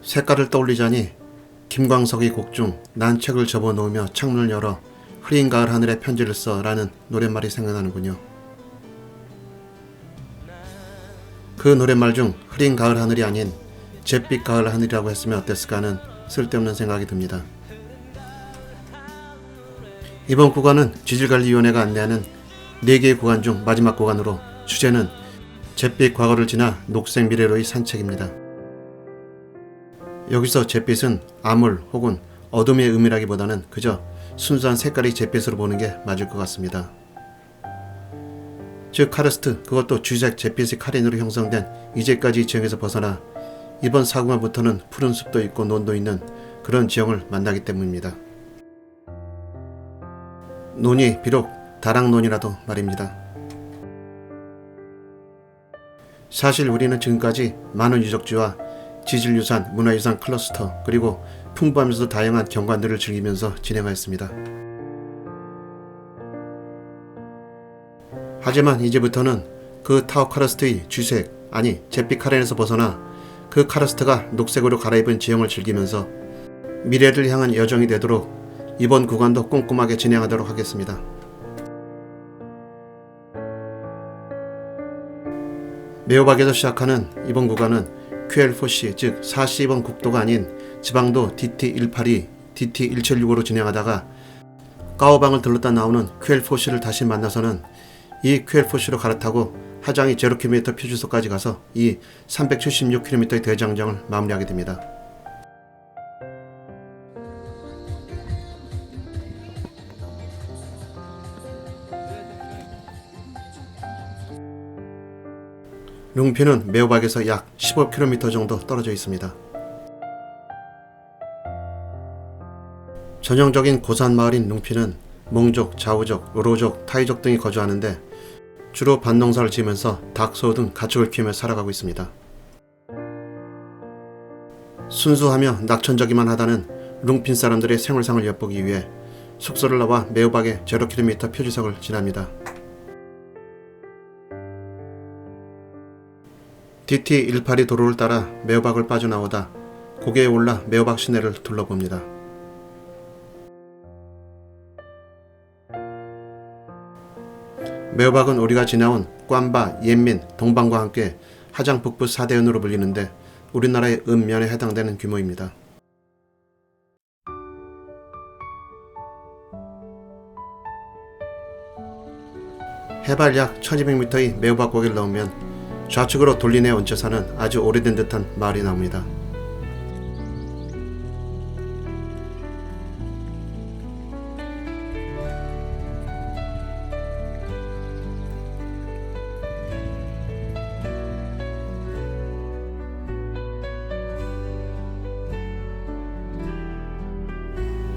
색깔을 떠올리자니 김광석의 곡 중 난 책을 접어놓으며 창문을 열어 흐린 가을 하늘에 편지를 써라는 노랫말이 생각나는군요. 그 노랫말 중 흐린 가을 하늘이 아닌 잿빛 가을 하늘이라고 했으면 어땠을까 하는 쓸데없는 생각이 듭니다. 이번 구간은 지질관리위원회가 안내하는 4개의 구간 중 마지막 구간으로 주제는 잿빛 과거를 지나 녹색 미래로의 산책입니다. 여기서 잿빛은 암울 혹은 어둠의 의미라기보다는 그저 순수한 색깔의 잿빛으로 보는 게 맞을 것 같습니다. 즉 카르스트, 그것도 주색 잿빛의 카린으로 형성된 이제까지 지형에서 벗어나 이번 사구간부터는 푸른 숲도 있고 논도 있는 그런 지형을 만나기 때문입니다. 논이 비록 다락논이라도 말입니다. 사실 우리는 지금까지 많은 유적지와 지질유산, 문화유산 클러스터, 그리고 풍부하면서도 다양한 경관들을 즐기면서 진행하였습니다. 하지만 이제부터는 그 타워 카르스트의 주색, 아니 잿빛 카렌에서 벗어나 그 카르스트가 녹색으로 갈아입은 지형을 즐기면서 미래를 향한 여정이 되도록 이번 구간도 꼼꼼하게 진행하도록 하겠습니다. 메오박에서 시작하는 이번 구간은 QL4C, 즉 42번 국도가 아닌 지방도 DT182, DT176으로 진행하다가 까오방을 들렀다 나오는 QL4C를 다시 만나서는 이 QL4C로 갈아타고 하장이 0km 표주소까지 가서 이 376km의 대장정을 마무리하게 됩니다. 룽피는 메오박에서 약 15km 정도 떨어져 있습니다. 전형적인 고산 마을인 룽피는 몽족, 자우족, 로족, 타이족 등이 거주하는데 주로 밭농사를 지으면서 닭, 소 등 가축을 키우며 살아가고 있습니다. 순수하며 낙천적이만 하다는 룽핀 사람들의 생활상을 엿보기 위해 숙소를 나와 메오박의 0km 표지석을 지납니다. DT182 도로를 따라 메오박을 빠져나오다 고개에 올라 메오박 시내를 둘러봅니다. 메오박은 우리가 지나온 꽌바, 옌민, 동방과 함께 하장 북부 4대연으로 불리는데 우리나라의 읍면에 해당되는 규모입니다. 해발 약 1200m의 메오박 고개를 넘으면 좌측으로 돌리내 얹혀 사는 아주 오래된 듯한 마을이 나옵니다.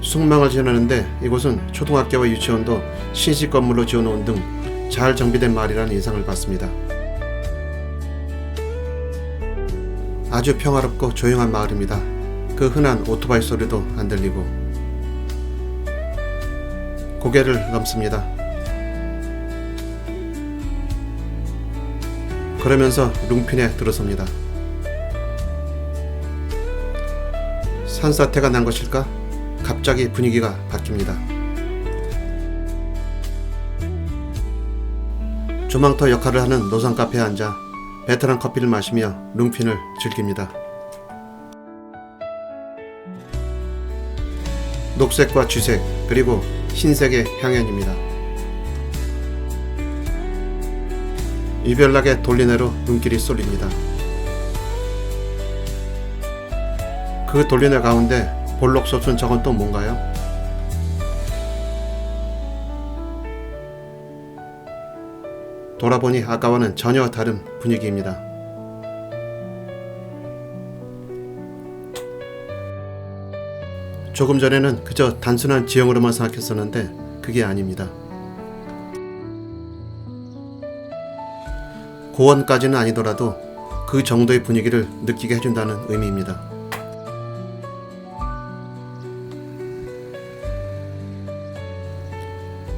숭망을 지어내는데 이곳은 초등학교와 유치원도 신식 건물로 지어놓은 등 잘 정비된 마을이라는 인상을 받습니다. 아주 평화롭고 조용한 마을입니다. 그 흔한 오토바이 소리도 안 들리고. 고개를 넘습니다. 그러면서 룽핀에 들어섭니다. 산사태가 난 것일까? 갑자기 분위기가 바뀝니다. 조망터 역할을 하는 노상 카페에 앉아 베테랑 커피를 마시며 룽핀을 즐깁니다. 녹색과 주색 그리고 흰색의 향연입니다. 유별나게 돌리내로 눈길이 쏠립니다. 그 돌리내 가운데 볼록 솟은 저건 또 뭔가요? 돌아보니 아까와는 전혀 다른 분위기입니다. 조금 전에는 그저 단순한 지형으로만 생각했었는데 그게 아닙니다. 고원까지는 아니더라도 그 정도의 분위기를 느끼게 해준다는 의미입니다.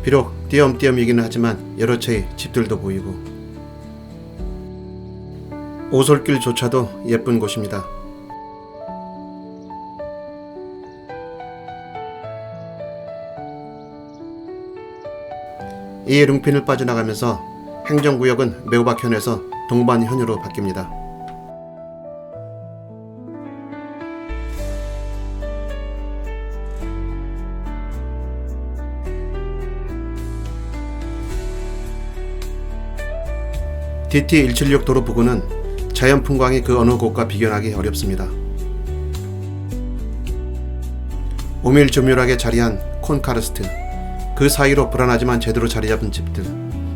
비록 띄엄띄엄이기는 하지만 여러 채의 집들도 보이고 오솔길조차도 예쁜 곳입니다. 이 룽핀을 빠져나가면서 행정구역은 메오박현에서 동반현으로 바뀝니다. DT176 도로 부근은 자연 풍광이 그 어느 곳과 비교하기 어렵습니다. 오밀조밀하게 자리한 콘카르스트, 그 사이로 불안하지만 제대로 자리 잡은 집들,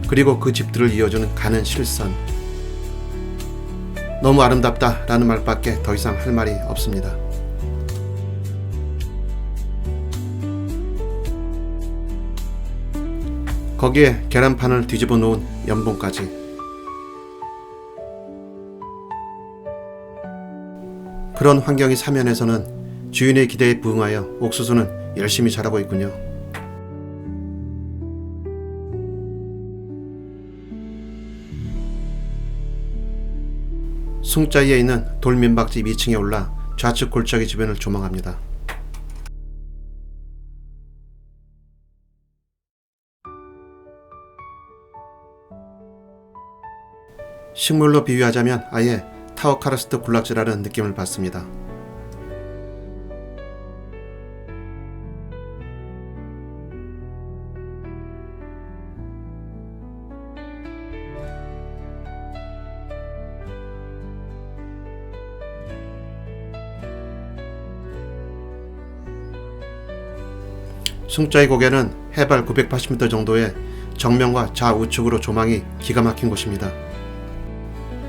그리고 그 집들을 이어주는 가는 실선. 너무 아름답다 라는 말밖에 더 이상 할 말이 없습니다. 거기에 계란판을 뒤집어 놓은 연봉까지. 그런 환경이 사면에서는 주인의 기대에 부응하여 옥수수는 열심히 자라고 있군요. 숭자위에 있는 돌민박집 2층에 올라 좌측 골짜기 주변을 조망합니다. 식물로 비유하자면 아예 타워카르스트 군락지라는 느낌을 받습니다. 숭자위 고개는 해발 980m 정도의 정면과 좌우측으로 조망이 기가 막힌 곳입니다.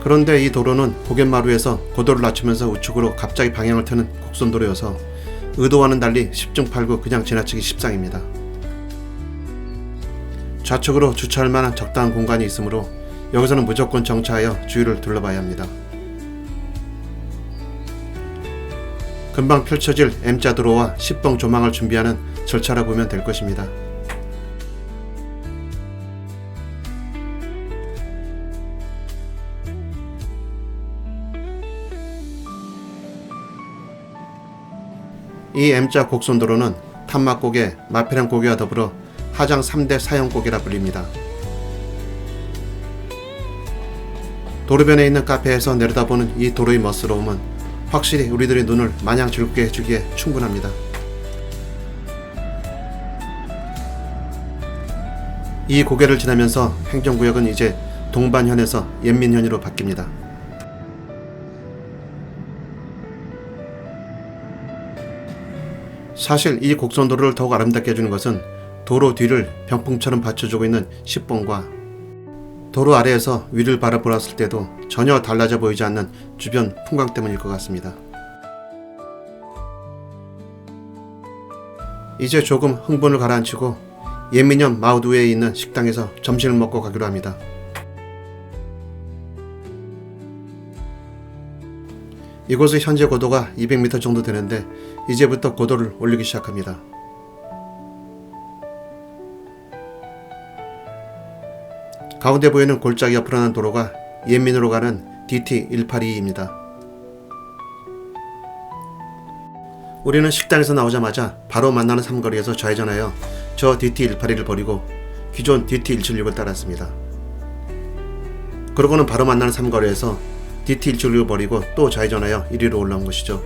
그런데 이 도로는 고갯마루에서 고도를 낮추면서 우측으로 갑자기 방향을 트는 곡선도로여서 의도와는 달리 10중 8구 그냥 지나치기 십상입니다. 좌측으로 주차할 만한 적당한 공간이 있으므로 여기서는 무조건 정차하여 주위를 둘러봐야 합니다. 금방 펼쳐질 M자 도로와 10번 조망을 준비하는 절차라 보면 될 것입니다. 이 M자 곡선도로는 탐막고개, 마페랑고개와 더불어 하장 3대 사형고개라 불립니다. 도로변에 있는 카페에서 내려다보는 이 도로의 멋스러움은 확실히 우리들의 눈을 마냥 즐겁게 해주기에 충분합니다. 이 고개를 지나면서 행정구역은 이제 동반현에서 연민현으로 바뀝니다. 사실 이 곡선도로를 더욱 아름답게 해주는 것은 도로 뒤를 병풍처럼 받쳐주고 있는 10번과 도로 아래에서 위를 바라보았을 때도 전혀 달라져 보이지 않는 주변 풍광 때문일 것 같습니다. 이제 조금 흥분을 가라앉히고 예민현 마우드웨에 있는 식당에서 점심을 먹고 가기로 합니다. 이곳의 현재 고도가 200m 정도 되는데 이제부터 고도를 올리기 시작합니다. 가운데 보이는 골짜기가 불안한 도로가 예민으로 가는 DT182입니다. 우리는 식당에서 나오자마자 바로 만나는 삼거리에서 좌회전하여 저 DT182를 버리고 기존 DT176을 따랐습니다. 그러고는 바로 만나는 삼거리에서 DT176을 버리고 또 좌회전하여 1위로 올라온 것이죠.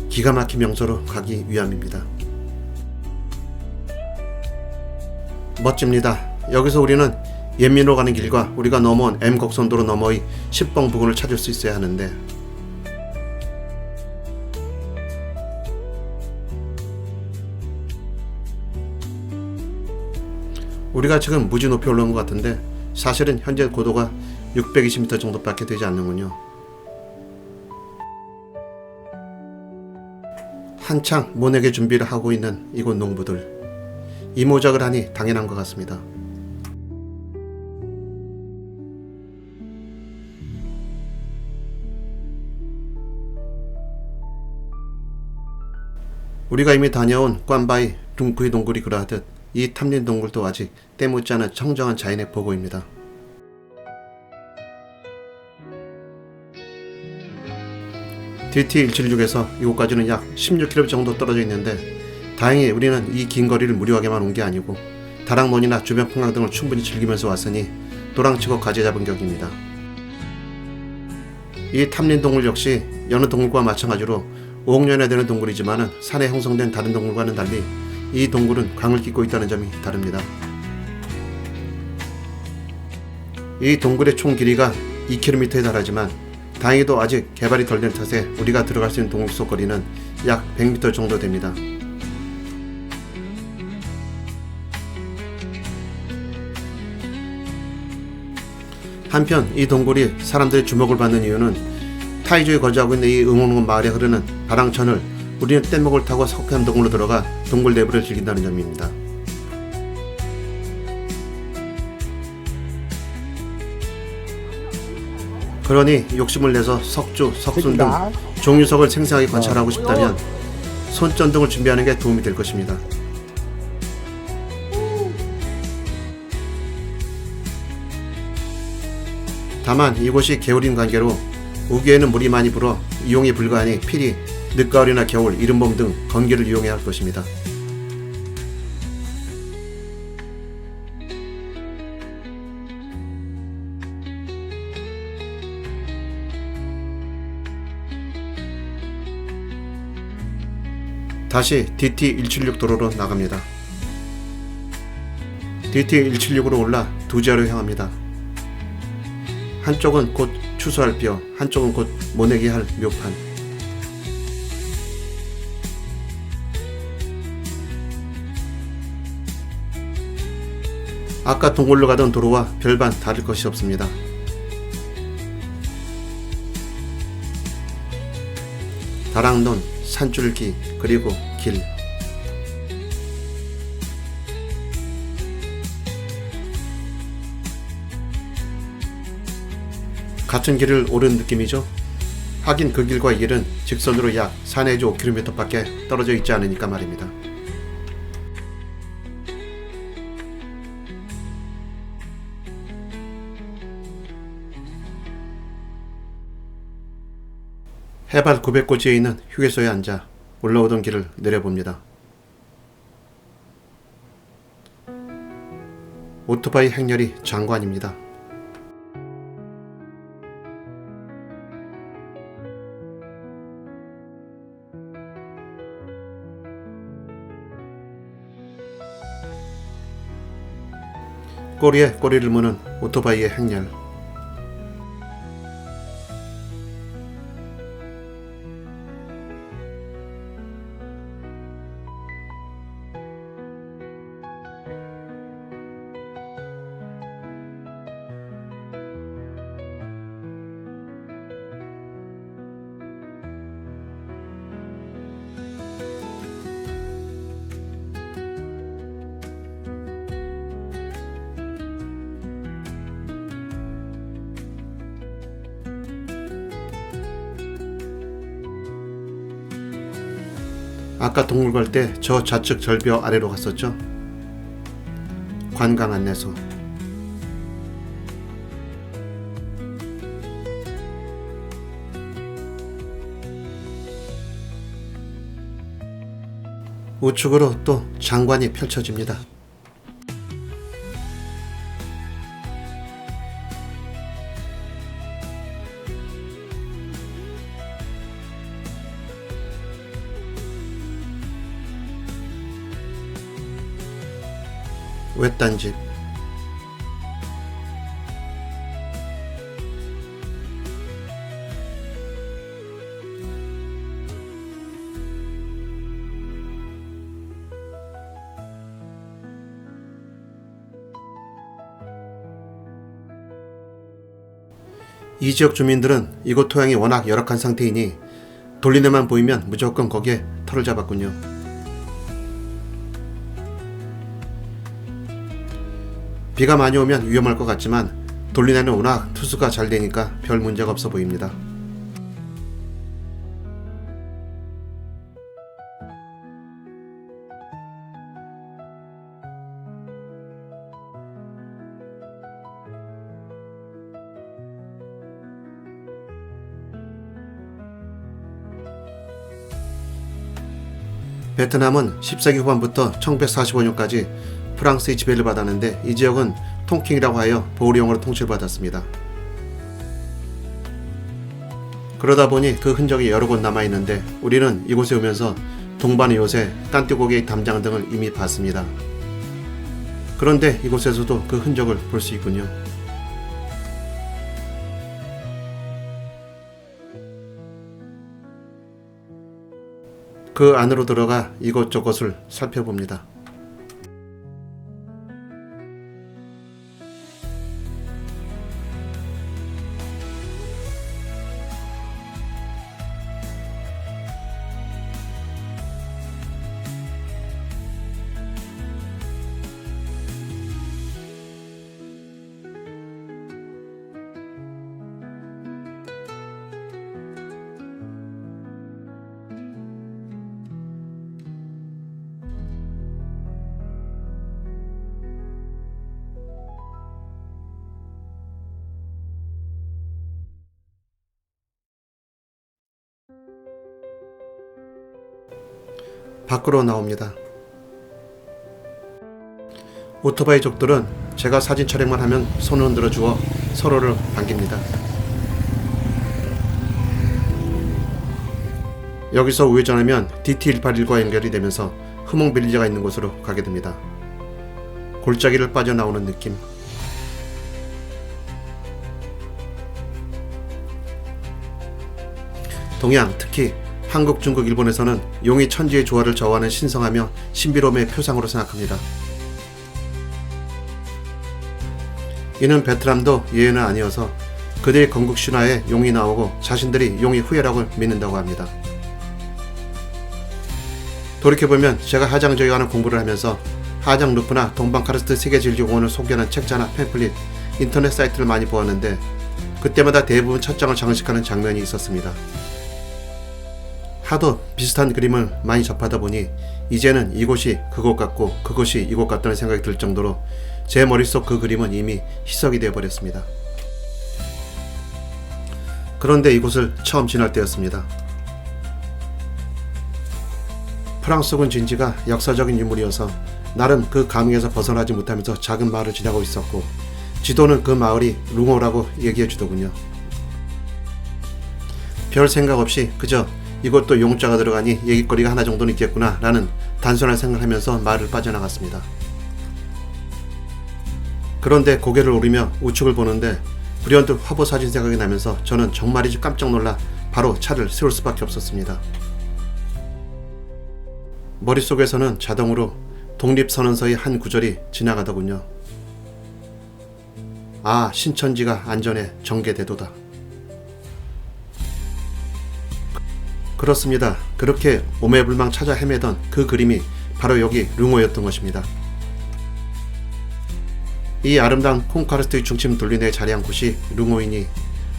기가 막힌 명소로 가기 위함입니다. 멋집니다. 여기서 우리는 연민으로 가는 길과 우리가 넘어온 M곡선도로 너머의 10번 부근을 찾을 수 있어야 하는데 우리가 지금 무지 높이 올라온 것 같은데 사실은 현재 고도가 620m 정도밖에 되지 않는군요. 한창 모내기 준비를 하고 있는 이곳 농부들, 이 모작을 하니 당연한 것 같습니다. 우리가 이미 다녀온 꽌바이 룽푸이 동굴이 그러하듯 이 탐린 동굴도 아직 때묻지 않은 청정한 자연의 보고입니다. DT176에서 이곳까지는 약 16km 정도 떨어져 있는데 다행히 우리는 이 긴 거리를 무료하게만 온 게 아니고 다락문이나 주변 풍광 등을 충분히 즐기면서 왔으니 도랑치고 가지 잡은 격입니다. 이 탐린동굴 역시 여느 동굴과 마찬가지로 5억 년에 되는 동굴이지만 산에 형성된 다른 동굴과는 달리 이 동굴은 강을 끼고 있다는 점이 다릅니다. 이 동굴의 총 길이가 2km에 달하지만 다행히도 아직 개발이 덜 된 탓에 우리가 들어갈 수 있는 동굴 속 거리는 약 100m 정도 됩니다. 한편 이 동굴이 사람들의 주목을 받는 이유는 타이주에 거주하고 있는 이 응원군 마을에 흐르는 바랑천을 우리는 뗏목을 타고 석회암 동굴로 들어가 동굴 내부를 즐긴다는 점입니다. 그러니 욕심을 내서 석주, 석순 등 종유석을 생생하게 관찰하고 싶다면 손전등을 준비하는 게 도움이 될 것입니다. 다만 이곳이 개울인 관계로 우기에는 물이 많이 불어 이용이 불가하니 필히 늦가을이나 겨울, 이른봄 등 건기를 이용해야 할 것입니다. 다시 DT176 도로로 나갑니다. DT176으로 올라 두지아로 향합니다. 한쪽은 곧 추수할 뼈, 한쪽은 곧 모내기 할 묘판. 아까 동굴로 가던 도로와 별반 다를 것이 없습니다. 다락논, 산줄기, 그리고 길. 같은 길을 오른 느낌이죠? 하긴 그 길과 이 길은 직선으로 약 4내지 5km 밖에 떨어져 있지 않으니까 말입니다. 해발 900고지에 있는 휴게소에 앉아 올라오던 길을 내려봅니다. 오토바이 행렬이 장관입니다. 꼬리에 꼬리를 무는 오토바이의 행렬. 아까 동굴 갈 때 저 좌측 절벽 아래로 갔었죠? 관광 안내소. 우측으로 또 장관이 펼쳐집니다. 외딴 집. 이 지역 주민들은 이곳 토양이 워낙 열악한 상태이니 돌리네만 보이면 무조건 거기에 터를 잡았군요. 비가 많이 오면 위험할 것 같지만 돌리네는 워낙 투수가 잘 되니까 별 문제가 없어 보입니다. 베트남은 10세기 후반부터 1945년까지 프랑스의 지배를 받았는데 이 지역은 통킹이라고 하여 보호령으로 통치를 받았습니다. 그러다 보니 그 흔적이 여러 곳 남아있는데 우리는 이곳에 오면서 동반의 요새, 딴띠고개의 담장 등을 이미 봤습니다. 그런데 이곳에서도 그 흔적을 볼 수 있군요. 그 안으로 들어가 이것저것을 살펴봅니다. 밖으로 나옵니다. 오토바이족들은 제가 사진 촬영만 하면 손을 흔들어 주어 서로를 반깁니다. 여기서 우회전하면 DT181과 연결이 되면서 흐몽 빌리지가 있는 곳으로 가게 됩니다. 골짜기를 빠져나오는 느낌. 동양, 특히 한국, 중국, 일본에서는 용이 천지의 조화를 저하는 신성하며 신비로움의 표상으로 생각합니다. 이는 베트남도 예외는 아니어서 그들의 건국 신화에 용이 나오고 자신들이 용의 후예라고 믿는다고 합니다. 돌이켜보면 제가 하장저에 관한 공부를 하면서 하장 루프나 동방카르스트 세계진리공원을 소개하는 책자나 팸플릿, 인터넷 사이트를 많이 보았는데 그때마다 대부분 첫 장을 장식하는 장면이 있었습니다. 하도 비슷한 그림을 많이 접하다 보니 이제는 이곳이 그곳 같고 그곳이 이곳 같다는 생각이 들 정도로 제 머릿속 그 그림은 이미 희석이 되어버렸습니다. 그런데 이곳을 처음 지날 때였습니다. 프랑스군 진지가 역사적인 인물이어서 나름 그 감흥에서 벗어나지 못하면서 작은 마을을 지나고 있었고 지도는 그 마을이 룽오라고 얘기해 주더군요. 별 생각 없이 그저 이것도 용자가 들어가니 얘기거리가 하나 정도는 있겠구나 라는 단순한 생각을 하면서 마을을 빠져나갔습니다. 그런데 고개를 오르며 우측을 보는데 불현듯 화보 사진 생각이 나면서 저는 정말이지 깜짝 놀라 바로 차를 세울 수밖에 없었습니다. 머릿속에서는 자동으로 독립선언서의 한 구절이 지나가더군요. 아, 신천지가 안전에 정계대도다. 그렇습니다. 그렇게 오매불망 찾아 헤매던 그 그림이 바로 여기 룽오였던 것입니다. 이 아름다운 콩카르스트의 중심 둘리네에 자리한 곳이 룽오이니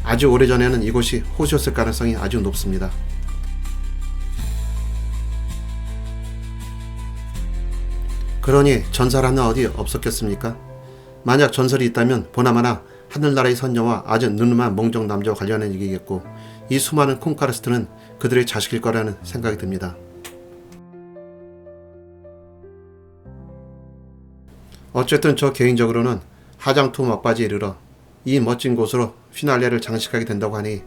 아주 오래전에는 이곳이 호수였을 가능성이 아주 높습니다. 그러니 전설하는 어디 없었겠습니까? 만약 전설이 있다면 보나마나 하늘나라의 선녀와 아주 느름한 몽정 남자와 관련한 얘기겠고 이 수많은 콩카르스트는 그들의 자식일 거라는 생각이 듭니다. 어쨌든 저 개인적으로는 하장투 막바지에 이르러 이 멋진 곳으로 휘날레를 장식하게 된다고 하니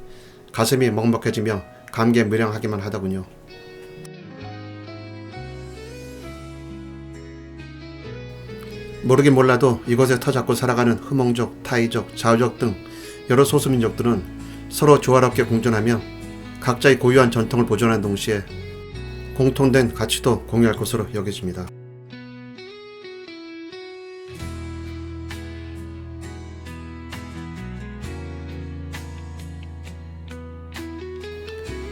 가슴이 먹먹해지며 감개무량하기만 하더군요. 모르긴 몰라도 이곳에 터잡고 살아가는 흐몽족, 타이족, 자우족 등 여러 소수민족들은 서로 조화롭게 공존하며 각자의 고유한 전통을 보존하는 동시에 공통된 가치도 공유할 것으로 여겨집니다.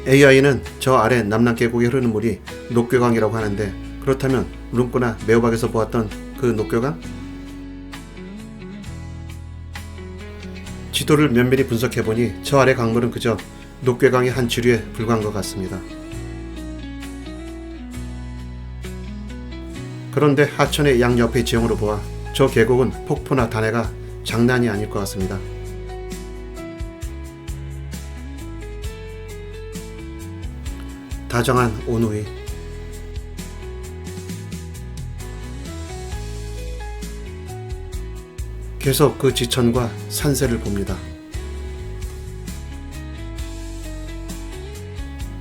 AI는 저 아래 남남 계곡에 흐르는 물이 녹괴강이라고 하는데 그렇다면 룽꼬나 매호박에서 보았던 그 녹괴강? 지도를 면밀히 분석해보니 저 아래 강물은 그저 녹괴강의 한 지류에 불과한 것 같습니다. 그런데 하천의 양옆의 지형으로 보아 저 계곡은 폭포나 단해가 장난이 아닐 것 같습니다. 다정한 온우이 계속 그 지천과 산세를 봅니다.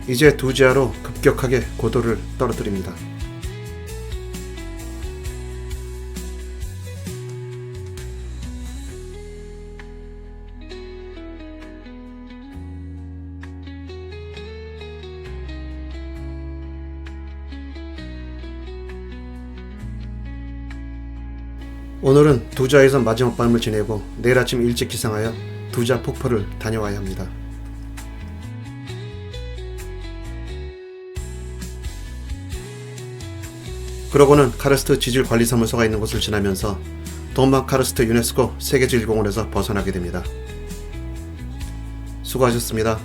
이제 두지아로 급격하게 고도를 떨어뜨립니다. 오늘은 두자에서 마지막 밤을 지내고 내일 아침 일찍 기상하여 두자 폭포를 다녀와야 합니다. 그러고는 카르스트 지질관리사무소가 있는 곳을 지나면서 동방 카르스트 유네스코 세계지질공원에서 벗어나게 됩니다. 수고하셨습니다.